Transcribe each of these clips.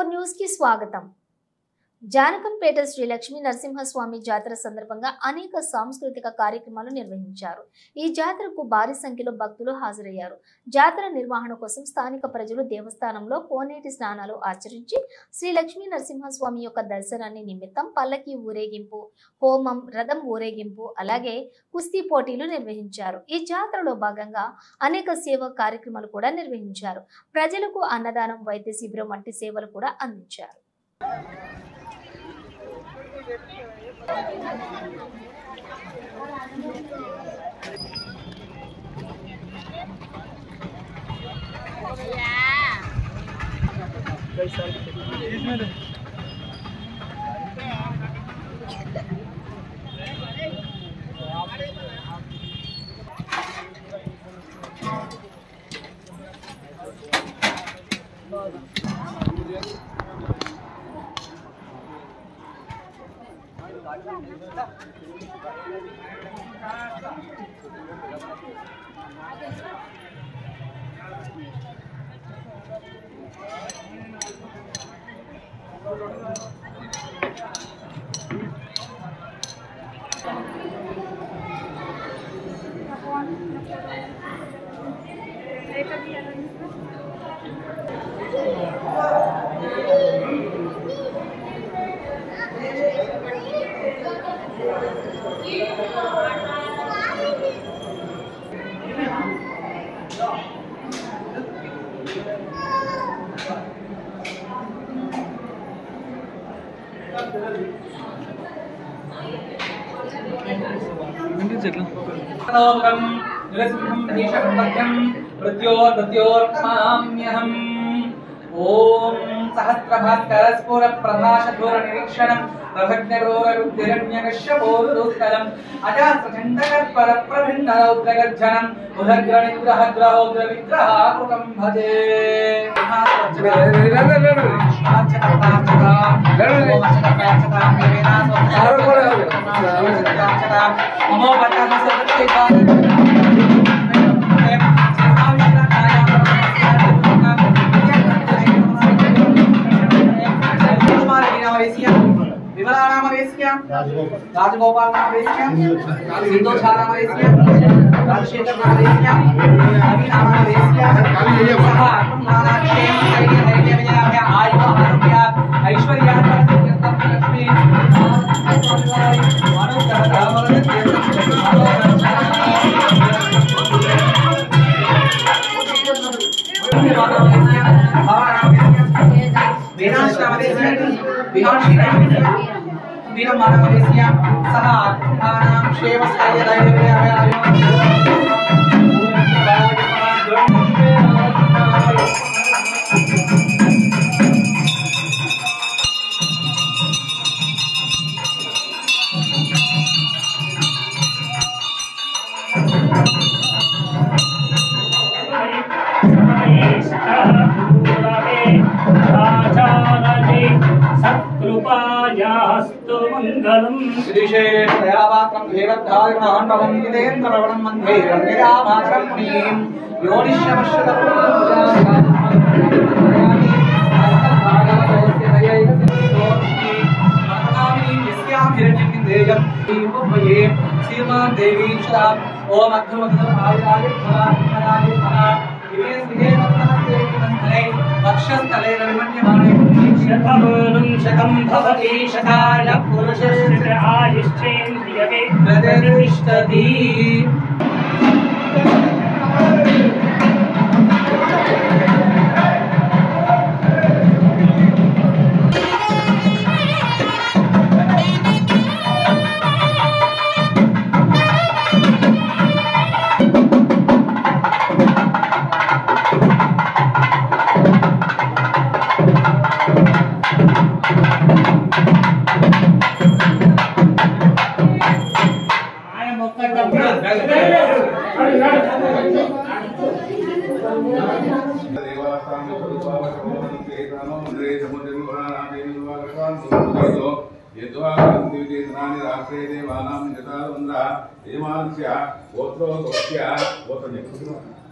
N4 news కి స్వాగతం. జానకంపేట శ్రీ లక్ష్మీ నరసింహస్వామి జాతర సందర్భంగా అనేక సాంస్కృతిక కార్యక్రమాలు నిర్వహించారు. ఈ జాతరకు భారీ సంఖ్యలో భక్తులు హాజరయ్యారు. జాతర నిర్వహణ కోసం స్థానిక ప్రజలు దేవస్థానంలో కోనేటి స్నానాలు ఆచరించి శ్రీ లక్ష్మీ నరసింహస్వామి యొక్క దర్శనాన్ని నిమిత్తం పల్లకి ఊరేగింపు, హోమం, రథం ఊరేగింపు, అలాగే కుస్తీ పోటీలు నిర్వహించారు. ఈ జాతరలో భాగంగా అనేక సేవా కార్యక్రమాలు కూడా నిర్వహించారు. ప్రజలకు అన్నదానం, వైద్య శిబిరం వంటి సేవలు కూడా అందించారు. ओम सहस्रभास्कर स्फुर प्रभाष धूर निरीक्षणं प्रभज्ञरोग रुद्रण्यकश्यपोरुदुस्कलम् अजास्रचण्डकर्पर प्रभिन्न रौद्रगर्जनम् उदग्रनिग्रहग्रहोग्र विग्रहाकृतं भजे राजगोपाल नाम वेश्या, सिद्धोषा नाम वेश्या, राजशेखर नाम वेश्या, रवि नाम वेश्या, सहा नाना क्षेम धैर्य धैर्य विजय आयु आरोग्य ऐश्वर्य लक्ष्मी वेदांश नाम वेश्या, विहांशी नाम वेश्या, वीरम मानव वेश्या सह आत्मानां क्षेमस्थाय कृपायास्तु मंगलम श्रीशैलेश दयापात्रं हेरद्धारिणाण्डवं गितेन्द्रवणं वन्दे रम्यजामातरं मुनीं श्रीमान देवी ओम वक्षस्थले रविमन्यमाने शतमूलं शतं भवति शताय पुरुषस्य आयुष्येन्द्रिये प्रतिष्ठति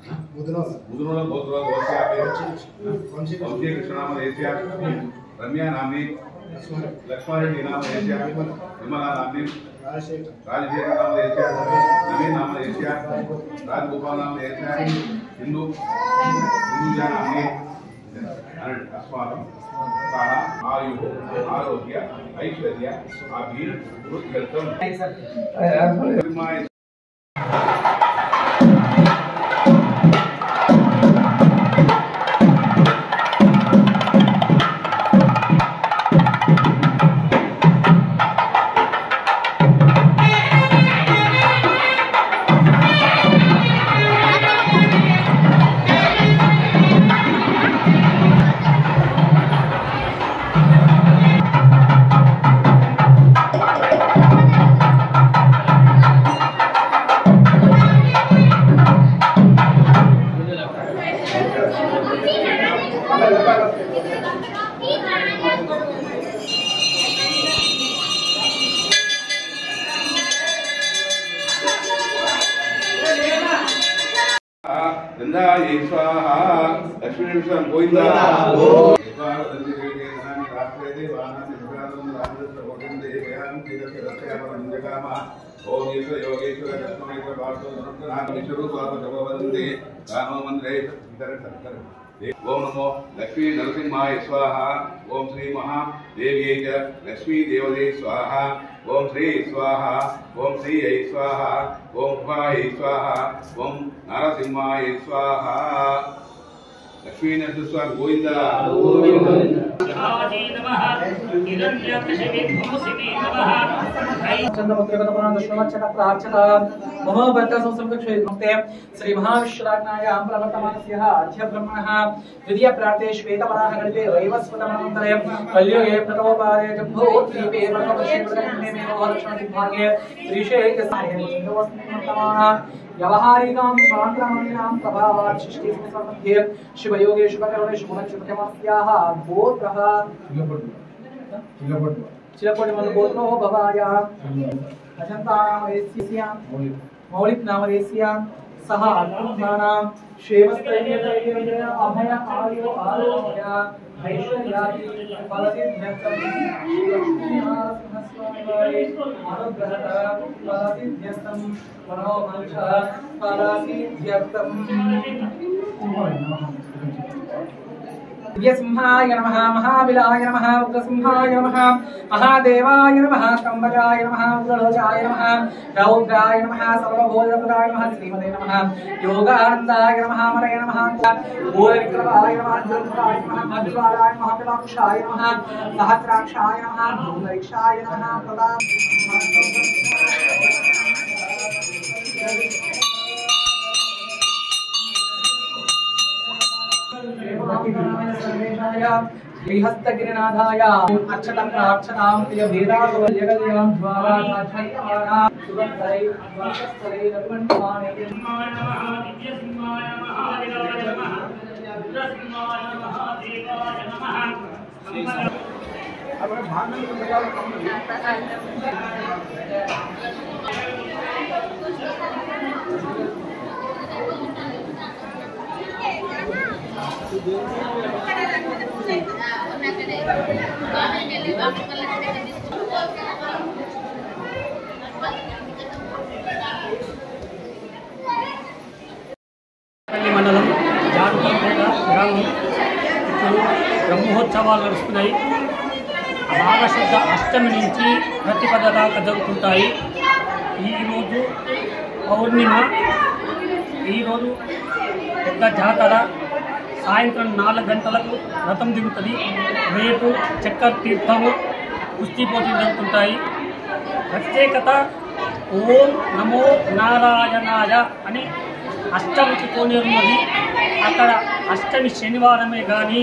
मुद्रोल गोत्रोल गोत्यापि वंशी कृष्णनाम देश्या रम्या नाम्नी लक्ष्मणी नाम देश्या विमला नाम्नी राजशेखर नाम देश्या नवीन नाम देश्या राजगोपाल नाम देश्या हिंदुजा नाम्नी अस्माकं सः आयुः आरोग्य ऐश्वर्य अभिवृद्ध्यर्थं गंधायै स्वाहा लक्ष्मी गोविंदा योगेश्वर योगेश्वर कृष्णेश्वर ओम नमो लक्ष्मी नरसिंहाय स्वाहा ओम श्री महादेव्यै च लक्ष्मी देवते स्वाहा ओम श्री स्वाहा ओम श्री ऐ स्वाहा ओम भवाय स्वाहा ओम नरसिंहाय स्वाहा लक्ष्मी नरसिंह गोविंदा श्री महाविश्वराज्ञायां प्रवर्तमानस्यः अद्य ब्रह्मणः द्वितीय प्राते श्वेतवराह गणिते वैवस्वतमनन्तरे कलियुगे प्रथमोपादे जम्बूद्वीपे प्रथमवर्षे लक्ष्मणदिग्भागे त्रिशे व्यवहारिकां स्वान्तराणीनां प्रभावात् सृष्टिमध्ये शिवयोगे शुभकरणे शुभनक्षत्रमस्याः गोत्रः चिलपटि गोत्रो भवाया अजन्तानामदेस्यां मौलिक नामदेस्यां सह अद्भुतानां क्षेमस्थैर्यजय अभय आर्यो आरोग्य ऐश्वर्यादि फलसिद्ध्यर्थं श्रीलक्ष्मीनरसिंहस्वामिवारे अनुग्रहः फलसिद्ध्यर्थं मनोवाञ्छ फलसिद्ध्यर्थं दिव्यसिंहाय नमः महाबिलाय नमः उग्रसिंहाय नमः महादेवाय नमः कंबजाय नमः उग्रलोचाय नमः रौद्राय नमः सर्वभोजप्रदाय नमः श्रीमते नमः योगानन्दाय नमः मरय नमः भूरिक्रमाय नमः ज्योतिषाय नमः मध्वाराय नमः पिताक्षाय नमः सहस्राक्षाय नमः धूमरिक्षाय नमः प्रदाय श्रीहस्तगिरिनाथाय अर्चनं प्रार्थनां प्रिय वेदासवल्यगल्यां द्वारा साक्षात्कारा सुगन्धै वर्षस्थले लक्ष्मणमाने सिंहाय नमः दिव्यसिंहाय महादेवाय नमः रुद्रसिंहाय महादेवाय नमः మండలం జానకంపేట గ్రామం ఇప్పుడు బ్రహ్మోత్సవాలు నడుస్తున్నాయి. మాఘశుద్ధ అష్టమి నుంచి ప్రతిపద దాకా జరుగుతుంటాయి. ఈరోజు పౌర్ణిమ, ఈరోజు పెద్ద జాతర. సాయంత్రం 4 గంటలకు రథం దిగుతుంది. రేపు చక్కెర తీర్థము, కుస్తీ పోటీలు జరుగుతుంటాయి. ప్రత్యేకత ఓం నమో నారాయణాయ అని అష్టమికి కోనేరున్నది. అక్కడ అష్టమి శనివారమే కానీ,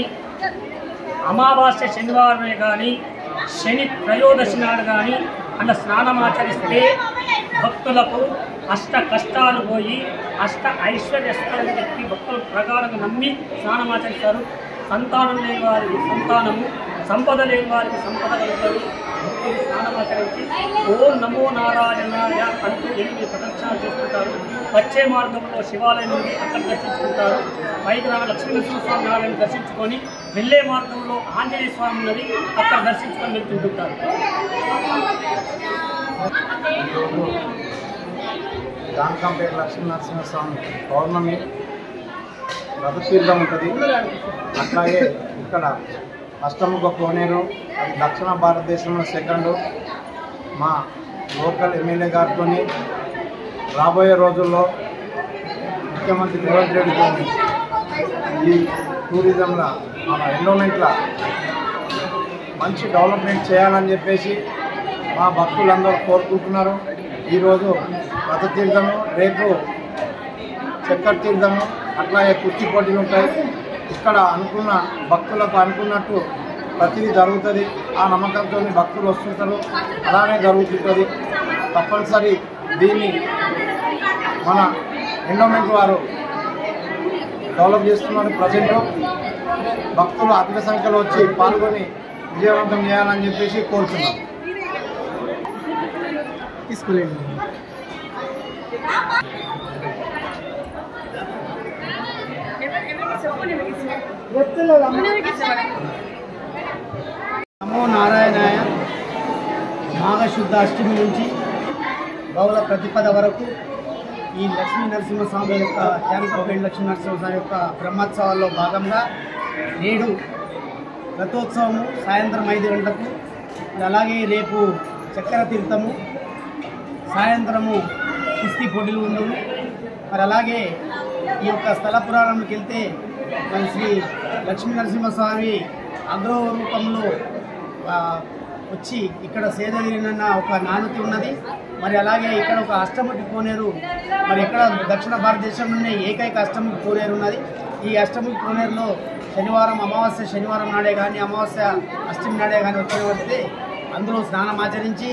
అమావాస్య శనివారమే కానీ, శని త్రయోదశి నాడు కానీ అలా స్నానమాచరిస్తే భక్తులకు అష్ట కష్టాలు పోయి అష్ట ఐశ్వర్యస్తాలని చెప్పి భక్తులు ప్రకారంగా నమ్మి స్నానమాచరిస్తారు. సంతానం లేని వారికి సంతానము, సంపద లేని వారికి సంపద కలుగుతుంది. భక్తులు స్నానమాచరించి ఓం నమో నారాయణాయ అంటూ 8 ప్రదక్షిణాలు చేస్తుంటారు. వచ్చే మార్గంలో శివాలయం నుండి అక్కడ దర్శించుకుంటారు. పైకి లక్ష్మీనరసింహస్వామి ఆలయాన్ని దర్శించుకొని వెళ్ళే మార్గంలో ఆంజనేయ స్వామి ఉన్నది, అక్కడ దర్శించుకొని వెళ్తుంటారు. జానకంపేట లక్ష్మీనరసింహస్వామి పౌర్ణమి రథతీర్థం ఉంటుంది. అట్లాగే ఇక్కడ అష్టముఖ కోనేరు, అది దక్షిణ భారతదేశంలో సెకండు. మా లోకల్ ఎమ్మెల్యే గారితో రాబోయే రోజుల్లో ముఖ్యమంత్రి రేవంత్ రెడ్డితో ఈ టూరిజంలో మన ఎన్విరాన్మెంట్లో మంచి డెవలప్మెంట్ చేయాలని చెప్పేసి మా భక్తులందరూ కోరుకుంటున్నారు. ఈరోజు రథతీర్థము, రేపు చక్కెర తీర్థము, అట్లాగే కుస్తీ పోటీలు ఉంటాయి. ఇక్కడ అనుకున్న భక్తులకు అనుకున్నట్టు ప్రతిదీ జరుగుతుంది. ఆ నమ్మకంతో భక్తులు వస్తుంటారు, అలానే జరుగుతుంటుంది. తప్పనిసరి దీన్ని మన ఎండోమెంట్ వారు డెవలప్ చేస్తున్నారు. ప్రజెంట్ భక్తులు అధిక సంఖ్యలో వచ్చి పాల్గొని విజయవంతం చేయాలని చెప్పేసి కోరుతున్నాం. తీసుకోలేదు. నమో నారాయణాయ. మాఘశుద్ధ అష్టమి నుంచి బహుళ ప్రతిపద వరకు ఈ లక్ష్మీ నరసింహస్వామి యొక్క జానకంపేట లక్ష్మీ నరసింహస్వామి యొక్క బ్రహ్మోత్సవాల్లో భాగంగా నేడు రథోత్సవము సాయంత్రం 5 గంటలకు, అలాగే రేపు చక్కెర తీర్థము, సాయంత్రము కుస్తీ పోటీలు ఉండవు. మరి అలాగే ఈ యొక్క స్థల పురాణంకి వెళ్తే మరి శ్రీ లక్ష్మీ నరసింహస్వామి అగ్రో రూపంలో వచ్చి ఇక్కడ సేదగిరినన్న ఒక నానుతి ఉన్నది. మరి అలాగే ఇక్కడ ఒక అష్టముఖి కోనేరు, మరి ఇక్కడ దక్షిణ భారతదేశంలోనే ఏకైక అష్టముఖి కోనేరు ఉన్నది. ఈ అష్టముఖి కోనేరులో శనివారం అమావాస్య శనివారం నాడే కానీ అమావాస్య అష్టమి నాడే కానీ వచ్చినట్లయితే అందులో స్నానం ఆచరించి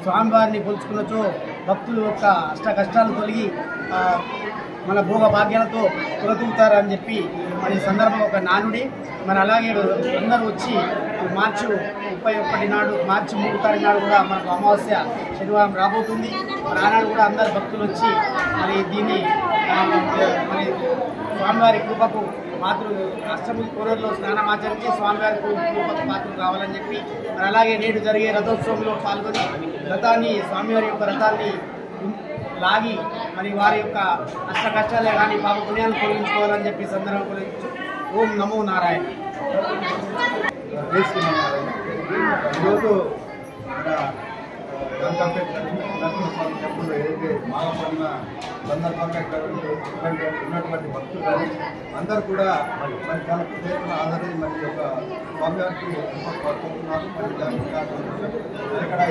స్వామివారిని కొలుచుకున్నచో భక్తుల యొక్క అష్ట కష్టాలు తొలగి మన భోగ భాగ్యాలతో తొలతూగుతారని చెప్పి మరి సందర్భం ఒక నానుడి. మరి అలాగే అందరూ వచ్చి మార్చి 31 నాడు, మార్చి 3 తారీఖు నాడు కూడా మనకు అమావాస్య శనివారం రాబోతుంది. మరి ఆనాడు కూడా అందరు భక్తులు వచ్చి మరి దీన్ని మరి స్వామివారి కృపకు అష్టమి కోనేరులో స్నానం ఆచరించి స్వామివారి కృపకు పాత్రలు కావాలని చెప్పి మరి అలాగే నేడు జరిగే రథోత్సవంలో పాల్గొని రథాన్ని స్వామివారి యొక్క రథాన్ని లాగి మరి వారి యొక్క అష్ట కష్టాలే కానీ పాప పుణ్యాలను తొలగించుకోవాలని చెప్పి సందర్భం గురించి ఓం నమో నారాయణ. ఈరోజు జానకంపేట లక్ష్మీనరసింహస్వామి టెంపుల్లో ఏదైతే మాఘపడిన సందర్భంగా ఇక్కడ ఉన్నటువంటి భక్తులు కానీ అందరూ కూడా మరి చాలా ప్రత్యేకమైన ఆదరణ మరి యొక్క స్వామివారికి పడుకుంటున్నారు. మరి దానికి ఇక్కడ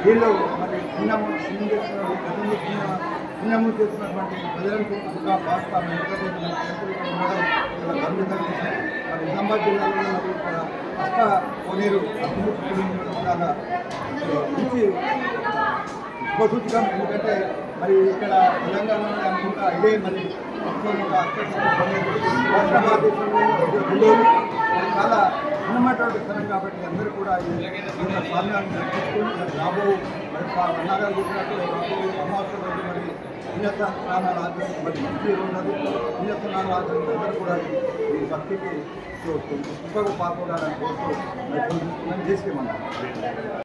వీళ్ళు మరి పుణ్యము చేస్తున్నటువంటి ప్రజలకు కూడా భావిస్తాము. ఎందుకంటే ఉండడం ఇక్కడ మరి నిజామాబాద్ జిల్లాలో మరి ఇక్కడ అష్ట కోనేరు అభివృద్ధి చాలా మంచి ఉపసూచకం. ఎందుకంటే మరి ఇక్కడ తెలంగాణలో అనుకుంటా ఇదే మరి చాలా ఉన్నటువంటి స్థలం కాబట్టి అందరూ కూడా ఈ స్వామ్యాన్ని దర్శించుకుని రాబో మరి అన్నగారు చెప్పినట్టు అమావాస్య రోజు మరి ఉన్నత స్నానాలు ఆచరించి మరి భక్తి ఉన్నది. ఉన్నత స్నానాలు ఆచరించి అందరూ కూడా ఈ భక్తికి కృపకు పాల్గొనాలని కోరుతూ మరి తీసుకెళ్ళమన్నారు.